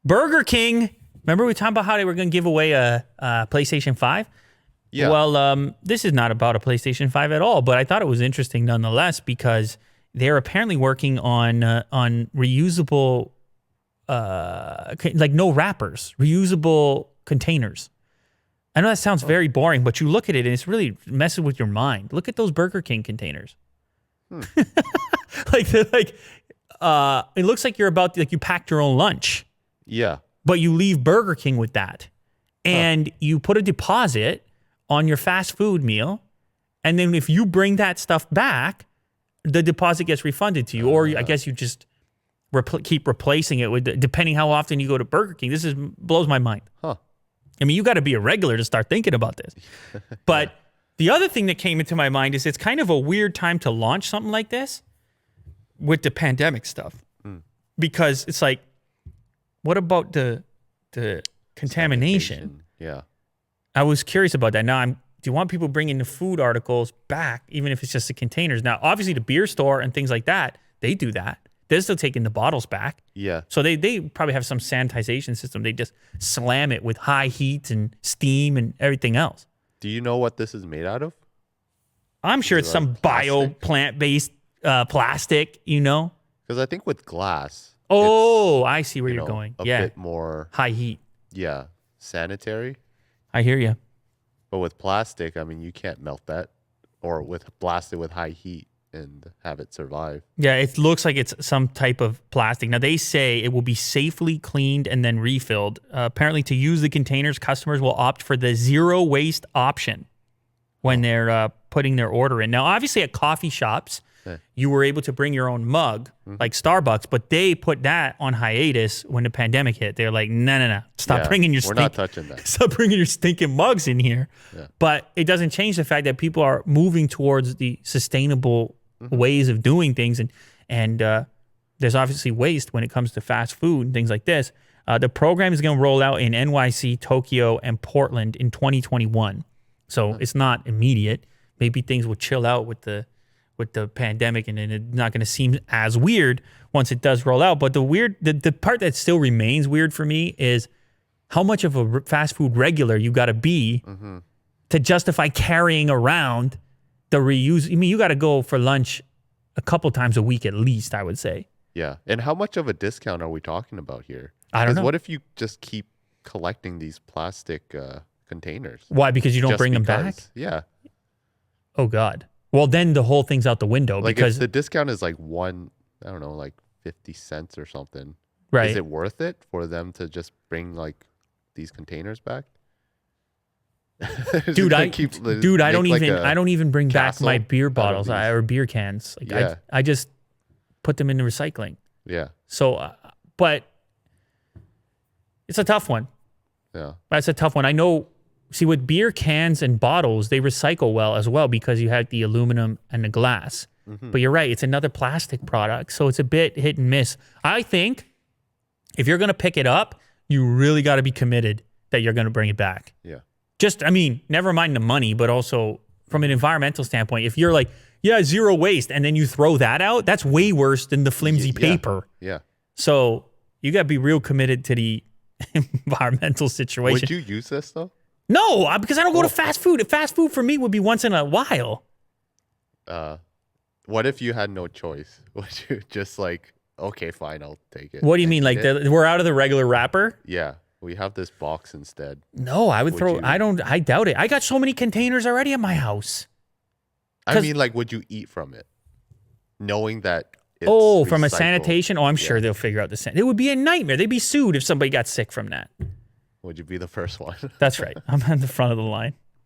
Burger King. Remember we talked about how they were going to give away a PlayStation 5? Yeah. Well, this is not about a PlayStation 5 at all, but I thought it was interesting nonetheless because they're apparently working on reusable, like no wrappers, reusable containers. I know that sounds very boring, but you look at it and it's really messing with your mind. Look at those Burger King containers. It looks like you're about to, like you packed your own lunch. Yeah. But you leave Burger King with that. And you put a deposit on your fast food meal. And then if you bring that stuff back, the deposit gets refunded to you. Or I guess you just keep replacing it with, depending how often you go to Burger King. This blows my mind. Huh. I mean, you got to be a regular to start thinking about this. But the other thing that came into my mind is it's kind of a weird time to launch something like this with the pandemic stuff. Because it's like, what about the contamination? Yeah. I was curious about that. Now, do you want people bringing the food articles back, even if it's just the containers? Now, obviously, the beer store and things like that, they do that. They're still taking the bottles back. Yeah. So they probably have some sanitization system. They just slam it with high heat and steam and everything else. Do you know what this is made out of? I'm sure it's some bio plant-based plastic, you know? Because I think with glass. Oh, I see where you're going. A bit more. High heat. Yeah. Sanitary. I hear you. But with plastic, I mean, you can't melt that. Or blast it with high heat and have it survive. Yeah, it looks like it's some type of plastic. Now, they say it will be safely cleaned and then refilled. Apparently, to use the containers, customers will opt for the zero waste option when they're putting their order in. Now, obviously, at coffee shops, you were able to bring your own mug, like Starbucks, but they put that on hiatus when the pandemic hit. They're like, no. Stop bringing your we're not touching that. Stop bringing your stinking mugs in here. Yeah. But it doesn't change the fact that people are moving towards the sustainable ways of doing things. And there's obviously waste when it comes to fast food and things like this. The program is going to roll out in NYC, Tokyo, and Portland in 2021. So it's not immediate. Maybe things will chill out with the pandemic, and then it's not going to seem as weird once it does roll out. But the part that still remains weird for me is how much of a fast food regular you got to be to justify carrying around the reuse. I mean, you got to go for lunch a couple times a week at least, I would say. Yeah. And how much of a discount are we talking about here? I don't know. What if you just keep collecting these plastic containers? Why? Because you don't bring them back? Yeah. Oh, God. Well, then the whole thing's out the window. Like because if the discount is like 50 cents or something. Right. Is it worth it for them to just bring like these containers back? Dude, I don't even bring back my beer bottles or beer cans. Like I just put them into recycling. Yeah. So, but it's a tough one. Yeah. That's a tough one. I know. See, with beer cans and bottles, they recycle well as well because you have the aluminum and the glass. But you're right, it's another plastic product, so it's a bit hit and miss. I think if you're going to pick it up, you really got to be committed that you're going to bring it back. Yeah. Never mind the money, but also from an environmental standpoint, if you're like, yeah, zero waste, and then you throw that out, that's way worse than the flimsy paper. Yeah. So you got to be real committed to the environmental situation. Would you use this though? No, because I don't go to fast food. Fast food for me would be once in a while. What if you had no choice? Would you just like, okay, fine, I'll take it? What do you mean? Like we're out of the regular wrapper? Yeah, we have this box instead. No, I would throw. I doubt it. I got so many containers already at my house. I mean, like, would you eat from it, knowing that? It's from a recycled? sanitation? Oh, I'm sure they'll figure out the. It would be a nightmare. They'd be sued if somebody got sick from that. Would you be the first one? That's right. I'm on the front of the line.